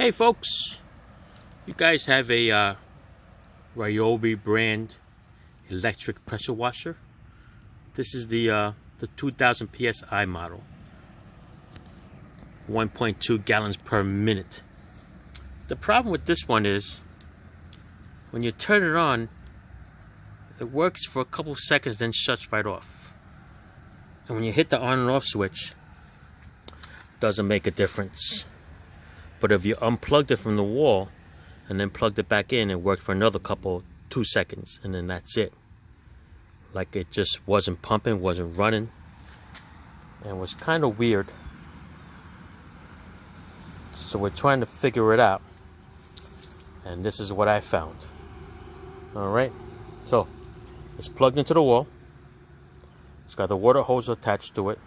Hey folks, you guys have a Ryobi brand electric pressure washer. This is the 2000 PSI model, 1.2 gallons per minute. The problem with this one is when you turn it on, it works for a couple seconds, then shuts right off. And when you hit the on and off switch, it doesn't make a difference. But if you unplugged it from the wall and then plugged it back in, it worked for another 2 seconds, and then that's it. Like it just wasn't pumping, wasn't running, and was kind of weird. So we're trying to figure it out, and this is what I found. Alright, so it's plugged into the wall. It's got the water hose attached to it.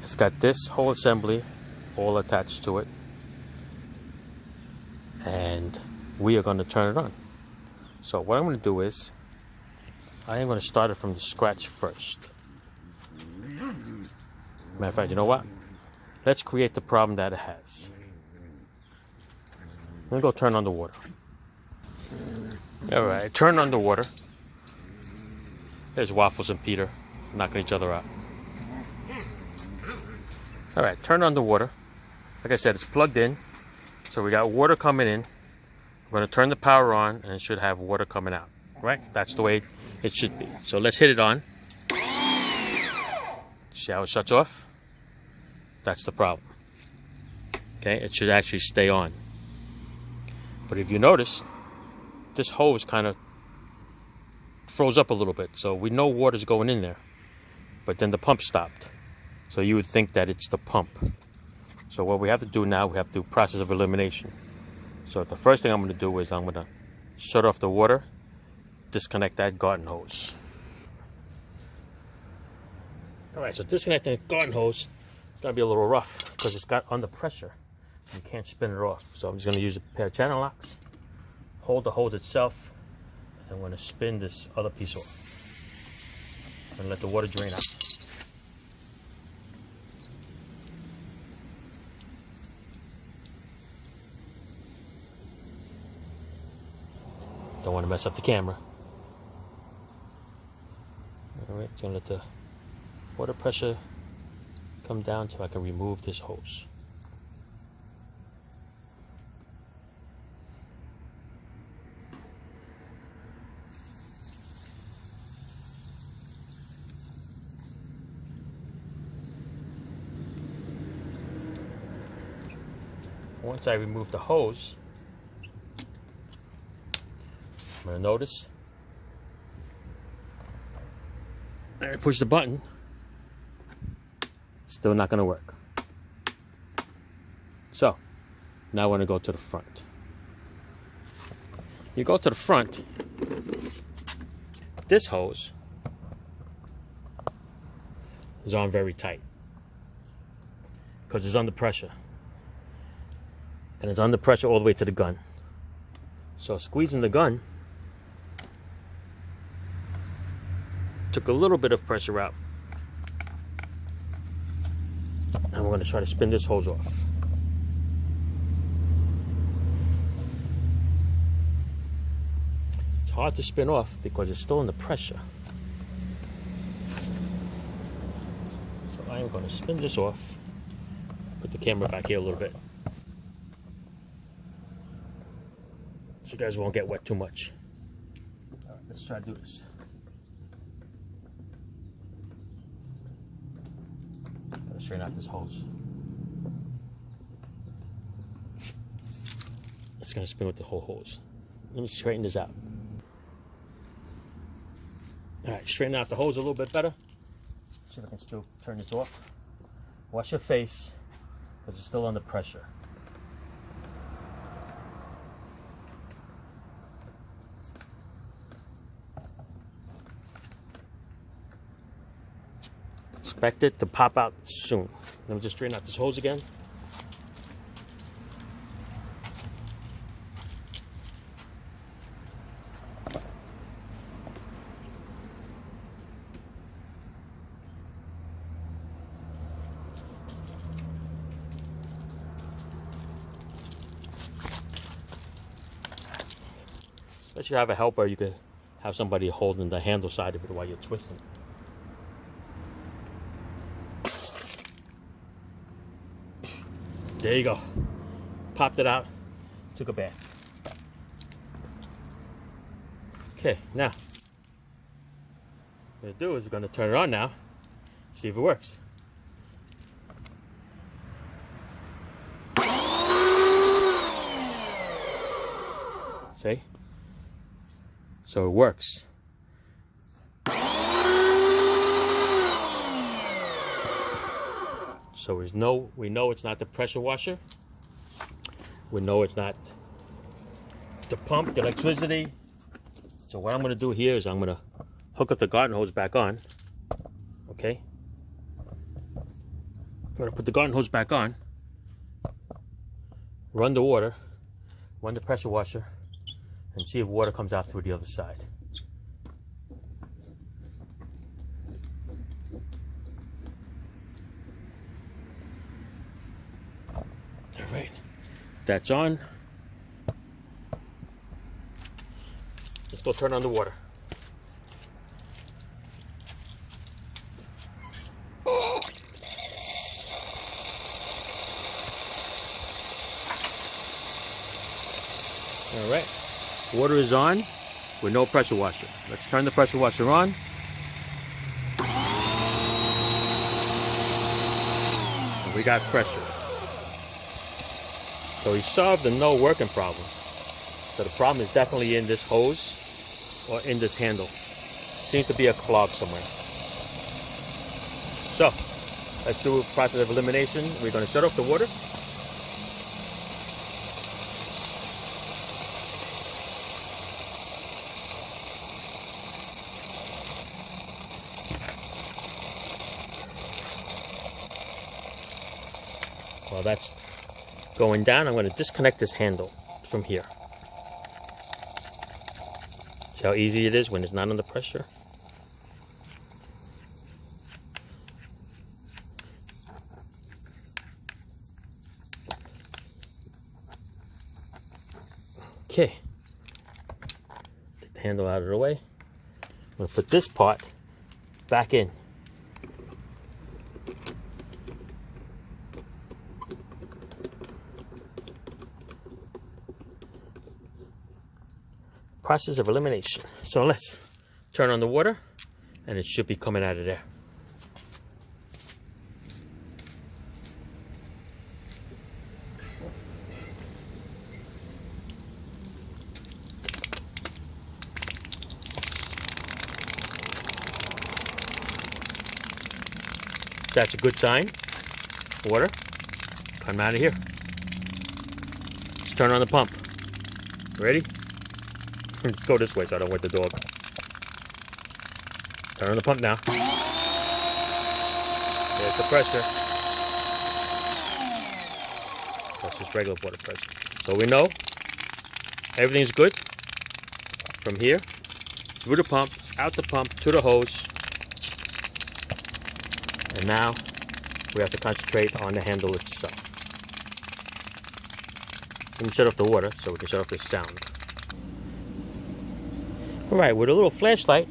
It's got this whole assembly all attached to it, and we are going to turn it on. So what I'm going to do is I am going to start it from the scratch first. Matter of fact, you know what? Let's create the problem that it has. I'm going to go turn on the water. Alright, turn on the water. There's Waffles and Peter knocking each other out. Alright, turn on the water. Like I said, it's plugged in, so we got water coming in. We're going to turn the power on, and it should have water coming out. Right? That's the way it should be. So let's hit it on. See how it shuts off? That's the problem. Okay, it should actually stay on. But if you notice, this hose kind of froze up a little bit, so we know water's going in there. But then the pump stopped. So you would think that it's the pump. So what we have to do now, we have to do process of elimination. So the first thing I'm going to do is I'm going to shut off the water, disconnect that garden hose. Alright, so disconnecting the garden hose is going to be a little rough because it's got under pressure. You can't spin it off. So I'm just going to use a pair of channel locks, hold the hose itself, and I'm going to spin this other piece off and let the water drain out. Don't want to mess up the camera. Alright, so I'm going to let the water pressure come down so I can remove this hose. Once I remove the hose, I'm going to notice, I push the button, still not going to work. So, now I want to go to the front. You go to the front, this hose is on very tight because it's under pressure. And it's under pressure all the way to the gun. So squeezing the gun took a little bit of pressure out. And we're going to try to spin this hose off. It's hard to spin off because it's still under pressure. So I am going to spin this off. Put the camera back here a little bit, so you guys won't get wet too much. All right, let's try to do this. Gotta straighten out this hose. It's gonna spin with the whole hose. Let me straighten this out. All right, straighten out the hose a little bit better. See if I can still turn this off. Wash your face because it's still under pressure. Expect it to pop out soon. Let me just straighten out this hose again. Unless you have a helper, you could have somebody holding the handle side of it while you're twisting. There you go. Popped it out, took a bath. Okay, now what we're gonna do is we're gonna turn it on now, see if it works. See? So it works. So we know it's not the pressure washer. We know it's not the pump, the electricity. So what I'm going to do here is I'm going to hook up the garden hose back on. Okay? I'm going to put the garden hose back on. Run the water. Run the pressure washer. And see if water comes out through the other side. All right, that's on. Let's go turn on the water. All right, water is on with no pressure washer. Let's turn the pressure washer on. And we got pressure. So he solved the no working problem. So the problem is definitely in this hose or in this handle. Seems to be a clog somewhere. So let's do a process of elimination. We're going to shut off the water. While that's going down, I'm going to disconnect this handle from here. See how easy it is when it's not under pressure? Okay. Get the handle out of the way. I'm going to put this part back in. Process of elimination. So let's turn on the water and it should be coming out of there. That's a good sign. Water coming out of here. Let's turn on the pump. Ready? Let's go this way so I don't wet the dog. Turn on the pump now. There's the pressure. That's just regular water pressure. So we know everything's good from here, through the pump, out the pump, to the hose. And now we have to concentrate on the handle itself. Let me shut off the water so we can shut off this sound. Alright, with a little flashlight,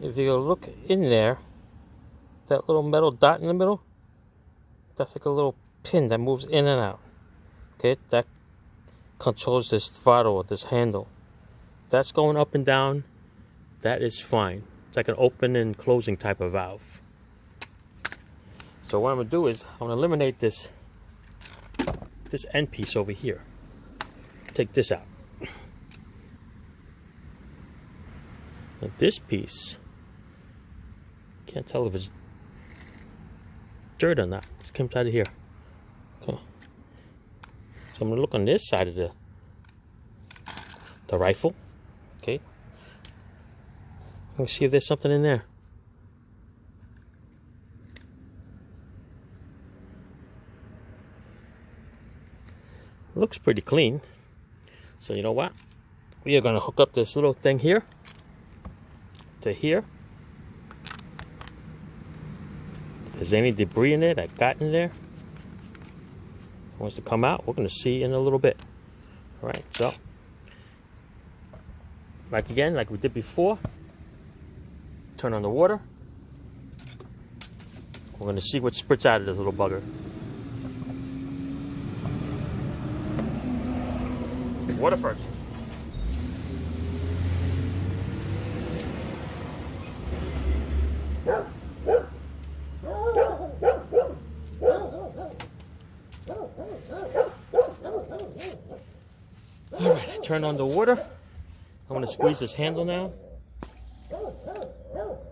if you look in there, that little metal dot in the middle, that's like a little pin that moves in and out. Okay, that controls this throttle, this handle. That's going up and down, that is fine. It's like an open and closing type of valve. So what I'm going to do is, I'm going to eliminate this end piece over here. Take this out. Now this piece, can't tell if it's dirt or not. This comes out of here. Okay. So I'm going to look on this side of the rifle. Okay. Let's see if there's something in there. Looks pretty clean. So you know what? We are going to hook up this little thing here to here. If there's any debris in there that got in there, wants to come out, we're going to see in a little bit. All right, so Like again, like we did before. Turn on the water. We're going to see what spurts out of this little bugger. Water first. Alright, I turn on the water. I'm going to squeeze this handle now.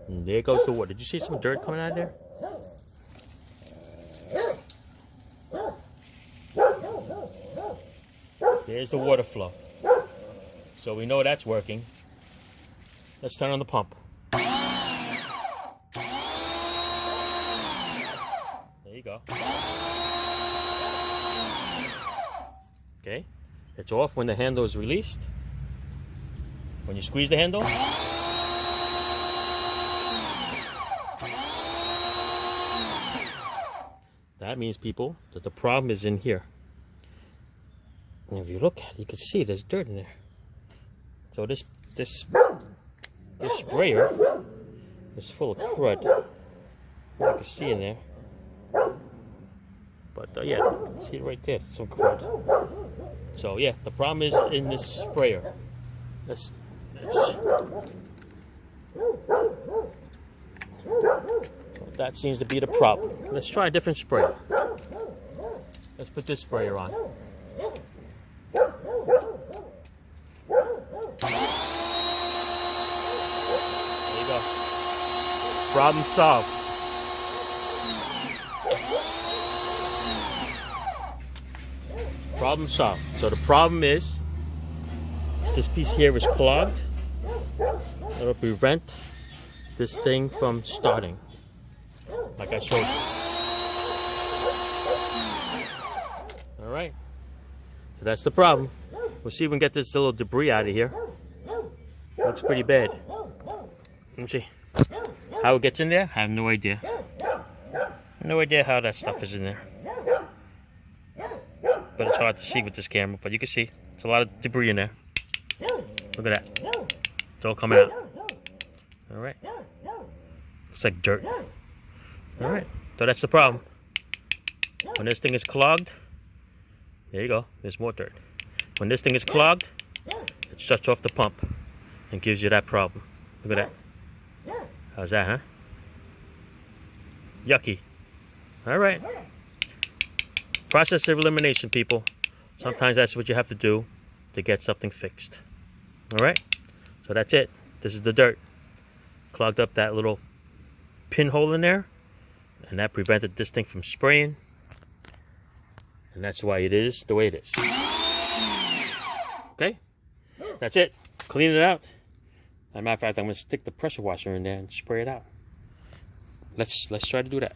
And there goes the water. Did you see some dirt coming out of there? There's the water flow. So we know that's working. Let's turn on the pump. There you go. Okay. It's off when the handle is released. When you squeeze the handle. That means, people, that the problem is in here. And if you look at it, you can see there's dirt in there. So this sprayer is full of crud. You can see in there. But yeah, see it right there, some crud. So yeah, the problem is in this sprayer. So that seems to be the problem. Let's try a different sprayer. Let's put this sprayer on. Problem solved. Problem solved. So the problem is this piece here is clogged. It'll prevent this thing from starting, like I showed you. All right. So that's the problem. We'll see if we can get this little debris out of here. Looks pretty bad. Let me see. How it gets in there, I have no idea. No idea how that stuff is in there. But it's hard to see with this camera, but you can see. There's a lot of debris in there. Look at that. It's all coming out. Alright. Looks like dirt. Alright. So that's the problem. When this thing is clogged, there you go. There's more dirt. When this thing is clogged, it shuts off the pump and gives you that problem. Look at that. How's that, huh? Yucky. Alright. Process of elimination, people. Sometimes that's what you have to do to get something fixed. Alright? So that's it. This is the dirt. Clogged up that little pinhole in there. And that prevented this thing from spraying. And that's why it is the way it is. Okay? That's it. Clean it out. As a matter of fact, I'm going to stick the pressure washer in there and spray it out. Let's try to do that.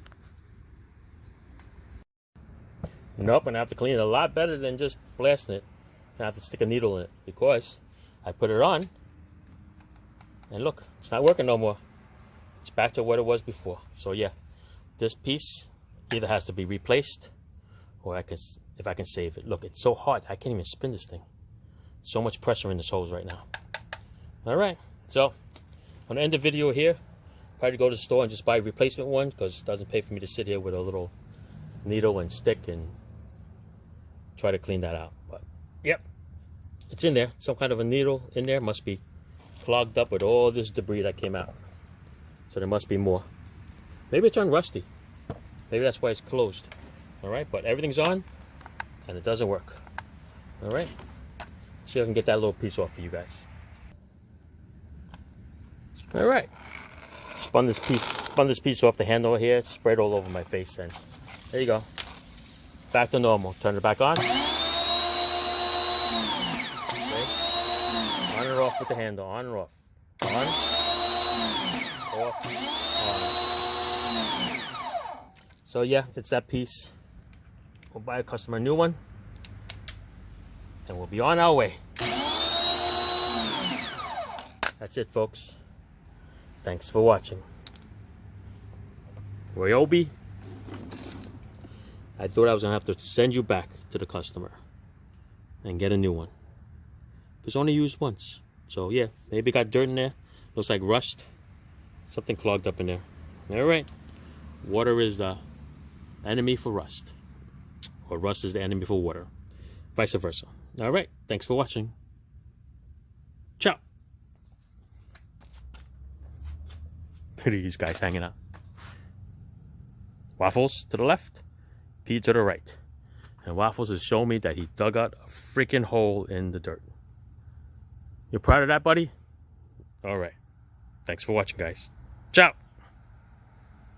Nope, and I have to clean it a lot better than just blasting it. I have to stick a needle in it because I put it on and look, it's not working no more. It's back to what it was before. So yeah, this piece either has to be replaced or if I can save it. Look, it's so hard, I can't even spin this thing. So much pressure in this hose right now. Alright. So, I'm going to end the video here. Probably go to the store and just buy a replacement one because it doesn't pay for me to sit here with a little needle and stick and try to clean that out. But, yep, it's in there. Some kind of a needle in there. Must be clogged up with all this debris that came out. So there must be more. Maybe it turned rusty. Maybe that's why it's closed. Alright, but everything's on and it doesn't work. Alright, see if I can get that little piece off for you guys. Alright, spun this piece off the handle here, sprayed all over my face, and there you go. Back to normal. Turn it back on. Okay. On and off with the handle, on and off. On, off, on. So yeah, it's that piece. We'll buy a customer a new one, and we'll be on our way. That's it, folks. Thanks for watching. Ryobi. I thought I was going to have to send you back to the customer and get a new one. It was only used once. So yeah, maybe got dirt in there. Looks like rust. Something clogged up in there. All right. Water is the enemy for rust. Or rust is the enemy for water. Vice versa. All right. Thanks for watching. Ciao. Look at these guys hanging out. Waffles to the left, Pete to the right. And Waffles is showing me that he dug out a freaking hole in the dirt. You proud of that, buddy? All right. Thanks for watching, guys. Ciao.